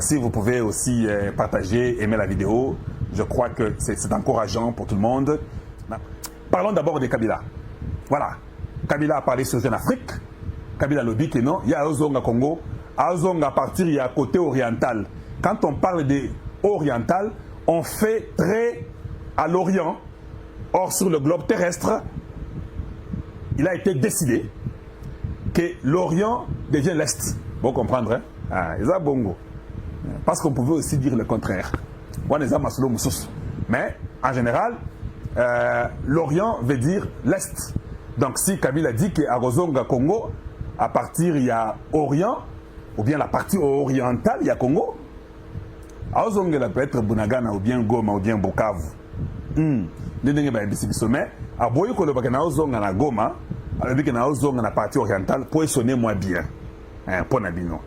Si vous pouvez aussi partager, aimer la vidéo, je crois que c'est encourageant pour tout le monde. Parlons d'abord de Kabila. Voilà. Kabila a parlé sur Jeune Afrique. Kabila le dit que non, il y a Ozonga Congo. Ozonga à partir, il y a côté oriental. Quand on parle de oriental, on fait très à l'Orient. Or, sur le globe terrestre, il a été décidé que l'Orient devient l'Est. Vous comprendre, hein? Ah, c'est bongo. Parce qu'on pouvait aussi dire le contraire. Mais, en général, l'Orient veut dire l'Est. Donc, si Kabila dit qu'à Ozonga Congo, à partir, il y a Orient, ou bien la partie orientale, il y a Congo. Ozonga peut être Bunagana, ou bien Goma, ou bien Bukavu. Mais, à Boyo Kolobaka Ozonga na Goma, avec que Ozonga na partie orientale, pour sonner moins bien. Pour Nabino.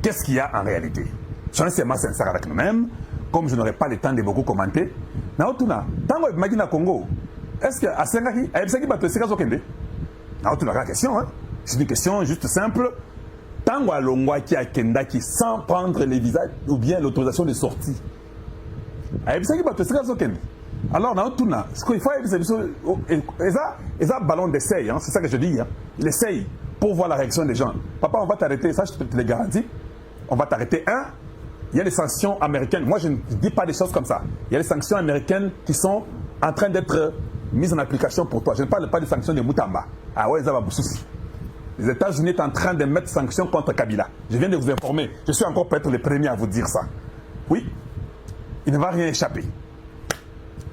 Qu'est-ce qu'il y a en réalité? Soyons sincères avec nous-mêmes, comme je n'aurai pas le temps de beaucoup commenter. Naotuna, tango imagine Congo, est-ce que à Sengaki, à Ebsaki bato Sega Zokende? Naotuna la question, hein? C'est une question juste simple. Tango à Longwa qui a Kendaki sans prendre les visas ou bien l'autorisation de sortie. À Ebsaki bato Sega Zokende. Alors Naotuna, ce qu'il faut, c'est un ballon d'essai, hein? C'est ça que je dis, hein? Il essaye pour voir la réaction des gens. Papa, on va t'arrêter, ça je te le garantis. On va t'arrêter. Il y a les sanctions américaines. Moi, je ne dis pas des choses comme ça. Il y a les sanctions américaines qui sont en train d'être mises en application pour toi. Je ne parle pas des sanctions de Moutamba. Ah ouais, ça va vous soucier. Les États-Unis sont en train de mettre sanctions contre Kabila. Je viens de vous informer. Je suis encore peut-être le premier à vous dire ça. Oui, il ne va rien échapper.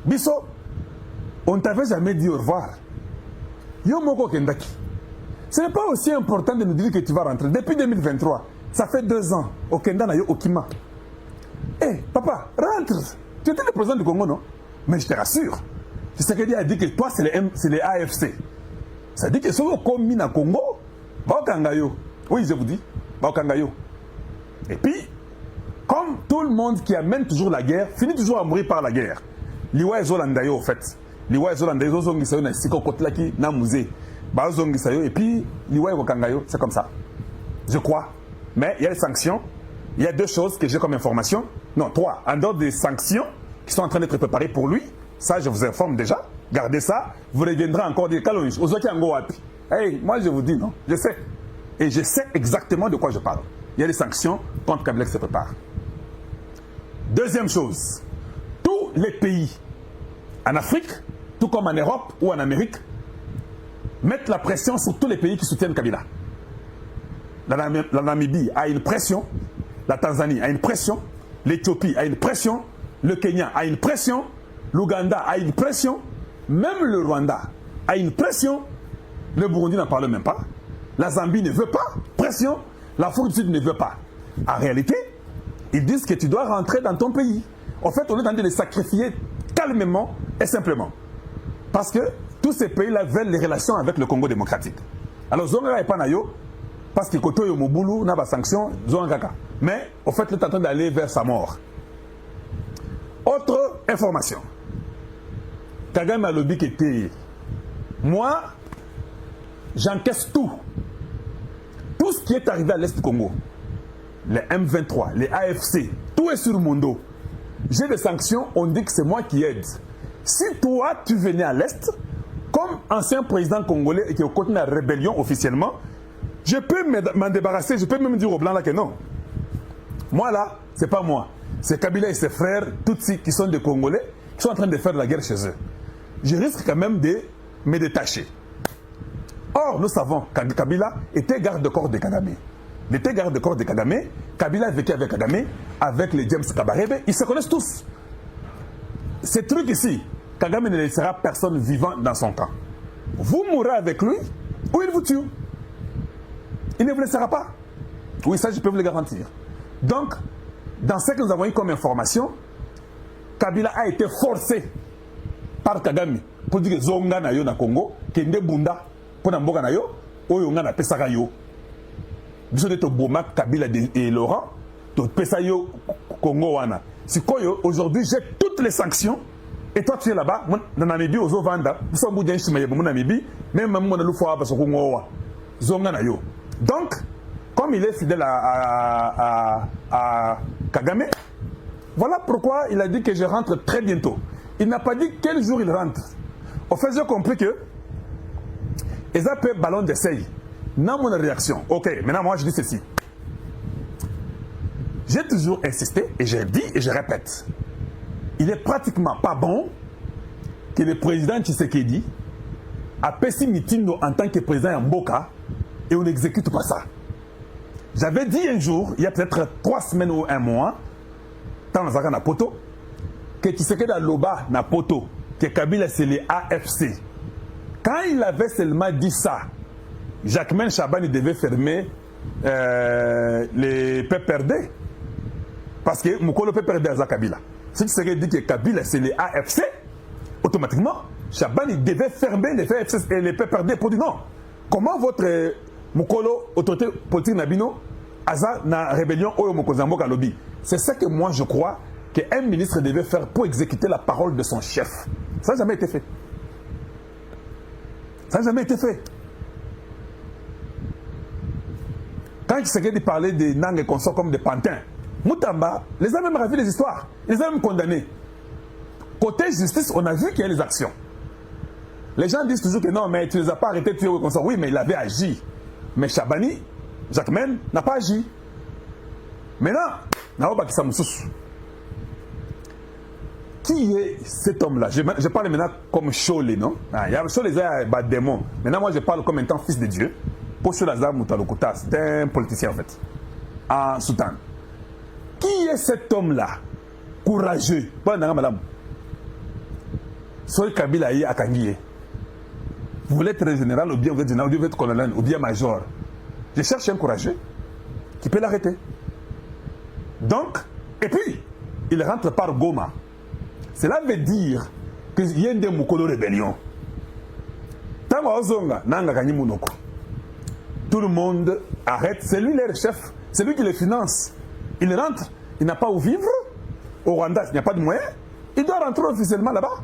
Bisso, on ne t'avait jamais dit au revoir. Yo Moko Kendaki. Ce n'est pas aussi important de nous dire que tu vas rentrer. Depuis 2023, ça fait 2 ans. Au Kenda na yo Okima. Eh, papa, rentre. Tu étais le président du Congo, non? Mais je te rassure. Tu sais qu'il a dit que toi, c'est les AFC. Ça dit que si vous commis na Congo, va au Kangayo. Oui, je vous dis, va au Kangayo. Et puis, comme tout le monde qui amène toujours la guerre, finit toujours à mourir par la guerre. Liwa et Zolandayo, au fait. Liwa et Zolandayo, Zozongisayo, na Siko Kotlaki, na Musée. Et puis, Liwa et Kangayo, c'est comme ça. Je crois. Mais il y a les sanctions. Il y a 2 choses que j'ai comme information. Non, 3. En dehors des sanctions qui sont en train d'être préparées pour lui, ça, je vous informe déjà. Gardez ça. Vous reviendrez encore des caloriques. Hey, moi, je vous dis, non. Je sais. Et je sais exactement de quoi je parle. Il y a des sanctions contre Kabila qui se préparent. Deuxième chose. Tous les pays en Afrique, tout comme en Europe ou en Amérique, mettent la pression sur tous les pays qui soutiennent Kabila. La Namibie a une pression, la Tanzanie a une pression, l'Éthiopie a une pression, le Kenya a une pression, l'Ouganda a une pression, même le Rwanda a une pression, le Burundi n'en parle même pas, la Zambie ne veut pas, pression, l'Afrique du Sud ne veut pas. En réalité, ils disent que tu dois rentrer dans ton pays. En fait, on est en train de les sacrifier calmement et simplement. Parce que tous ces pays-là veulent les relations avec le Congo démocratique. Alors, Zonga et Panayo, parce que Koto Yomoboulou n'a pas sanction, Zonga. Mais, au fait, il est en train d'aller vers sa mort. Autre information. Kagame a lobby qui était. Moi, j'encaisse tout. Tout ce qui est arrivé à l'Est du Congo, les M23, les AFC, tout est sur mon dos. J'ai des sanctions, on dit que c'est moi qui aide. Si toi, tu venais à l'Est, comme ancien président congolais et qui est au côté de la rébellion officiellement, je peux m'en débarrasser, je peux même dire aux Blancs là que non. Moi là, c'est pas moi. C'est Kabila et ses frères, Tutsi, qui sont des Congolais, qui sont en train de faire de la guerre chez eux. Je risque quand même de me détacher. Or, nous savons que Kabila était garde-corps de Kagame. Il était garde-corps de Kagame. Kabila a vécu avec Kagame, avec les James Kabarebe. Ils se connaissent tous. Ces trucs ici, Kagame ne laissera personne vivant dans son camp. Vous mourrez avec lui ou il vous tue. Il ne vous laissera pas. Oui, ça, je peux vous le garantir. Donc, dans ce que nous avons eu comme information, Kabila a été forcé par Kagame pour dire que Zonga na yo na Congo, Kende Bunda, pour Namboga na yo, Oyonga na Pesaka yo. Biso de Bomak, Kabila et Laurent, to Pesaka yo Congo wana. Si koyo, aujourd'hui, j'ai toutes les sanctions. Et toi, tu es là-bas, dans Namibie, aux Ovanda, vous savez, vous avez Namibie, même moi, je suis là-bas, Zonga na yo. Donc, comme comme il est fidèle à Kagame, voilà pourquoi il a dit que je rentre très bientôt. Il n'a pas dit quel jour il rentre. Au fait, j'ai compris que ils ont fait ballon d'essai. Dans mon réaction, ok, maintenant moi je dis ceci. J'ai toujours insisté et je dis et je répète. Il est pratiquement pas bon que le président Tshisekedi a Pessi Mitindo en tant que président Mboka et on n'exécute pas ça. J'avais dit un jour, il y a peut-être 3 semaines ou 1 mois, dans la na poto, que Tshisekedi a loba na poto, que Kabila c'est les AFC. Quand il avait seulement dit ça, Jacquemain Chabani devait fermer les PPRD. Parce que Moukolo PPRD à Kabila. Si Tshisekedi dit que Kabila c'est les AFC, automatiquement, Chabani devait fermer les AFC et les PPRD pour dire non. Comment votre Moukolo, autorité politique Nabino, Aza na rébellion Oyo Mokozambo Kalobi? C'est ça que moi je crois qu'un ministre devait faire pour exécuter la parole de son chef. Ça n'a jamais été fait. Ça n'a jamais été fait. Quand Tshisekedi parlait des Nang et consorts comme des pantins, Moutamba les a même ravis les histoires. Ils les a même condamnés. Côté justice, on a vu qu'il y a les actions. Les gens disent toujours que non, mais tu ne les as pas arrêtés de tuer au consort. Oui, mais il avait agi. Mais Chabani, Jacquemain, n'a pas agi. Maintenant, qui est cet homme-là? Je parle maintenant comme Cholé, non? Cholé, c'est un démon. Maintenant, moi, je parle comme étant fils de Dieu. Pour Cholé, c'est un politicien, en fait, en Soudan. Qui est cet homme-là? Courageux. Madame. Soy Kabila à Kangié. Vous voulez être général, ou bien vous êtes général, ou bien vous êtes colonel, ou bien major. Je cherche un courageux qui peut l'arrêter. Donc, et puis, il rentre par Goma. Cela veut dire qu'il y a une Moukolo rébellion. Tout le monde arrête. C'est lui le chef. C'est lui qui les finance. Il rentre. Il n'a pas où vivre. Au Rwanda, il n'y a pas de moyens. Il doit rentrer officiellement là-bas.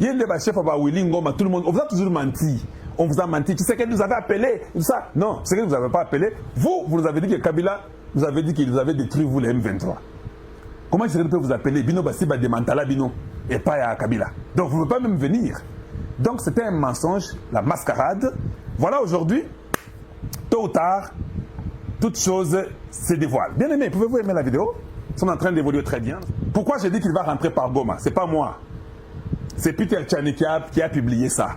Il y a un débat chef à Willy Ngoma. Tout le monde. On vous a toujours menti. On vous a menti. Tu sais que vous avez appelé. Tout ça. Non, c'est que vous n'avez pas appelé. Vous nous avez dit que Kabila, vous avez dit qu'il vous avait détruit, vous, les M23. Comment je peux vous appeler Bino Bassiba de Mantala Bino et pas à Kabila? Donc vous ne pouvez pas même venir. Donc c'était un mensonge, la mascarade. Voilà aujourd'hui, tôt ou tard, toute chose se dévoile. Bien aimé, pouvez-vous aimer la vidéo? Ils sont en train d'évoluer très bien. Pourquoi j'ai dit qu'il va rentrer par Goma? C'est pas moi. C'est Peter Tchani qui a publié ça.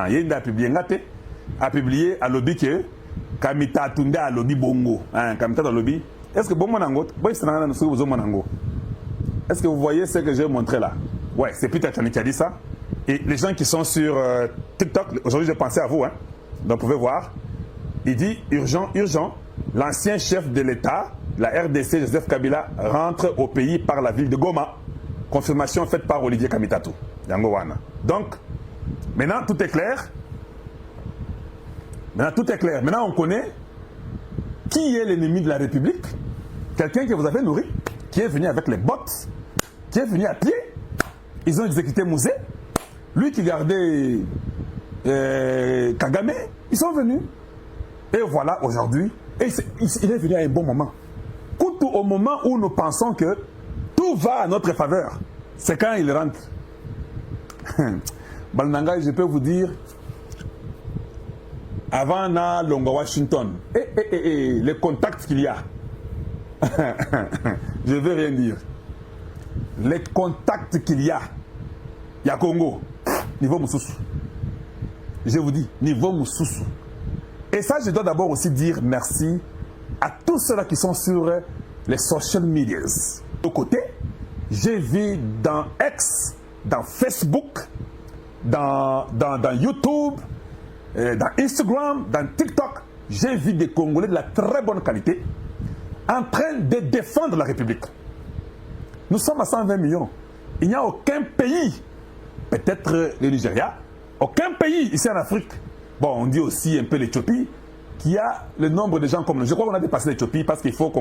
Il a publié à lobby que Kamita Tunde à lobby Bongo. Kamita dans lobby. Est-ce que Bongo Nango? Est-ce que vous voyez ce que j'ai montré là? Ouais, c'est Peter Tchani qui a dit ça. Et les gens qui sont sur TikTok, aujourd'hui j'ai pensé à vous. Donc vous pouvez voir. Il dit urgent, urgent. L'ancien chef de l'État, la RDC, Joseph Kabila, rentre au pays par la ville de Goma. Confirmation faite par Olivier Kamitatou. Donc, maintenant tout est clair. Maintenant tout est clair. Maintenant on connaît qui est l'ennemi de la République. Quelqu'un que vous avez nourri, qui est venu avec les bottes, qui est venu à pied. Ils ont exécuté Mouzé. Lui qui gardait Kagame, ils sont venus. Et voilà aujourd'hui, il est venu à un bon moment. Au moment où nous pensons que tout va à notre faveur, c'est quand il rentre. Balnanga, je peux vous dire, avant na Longo Washington, les contacts qu'il y a, je ne veux rien dire. Les contacts qu'il y a Congo, niveau Moussoussou. Je vous dis, niveau Moussoussou. Et ça, je dois d'abord aussi dire merci à tous ceux-là qui sont sur les social medias. De côté, j'ai vu dans X, dans Facebook, dans YouTube, dans Instagram, dans TikTok, j'ai vu des Congolais de la très bonne qualité en train de défendre la République. Nous sommes à 120 millions. Il n'y a aucun pays, peut-être le Nigeria, aucun pays ici en Afrique, bon, on dit aussi un peu l'Éthiopie, qui a le nombre de gens comme nous. Je crois qu'on a dépassé l'Éthiopie parce qu'il faut qu'on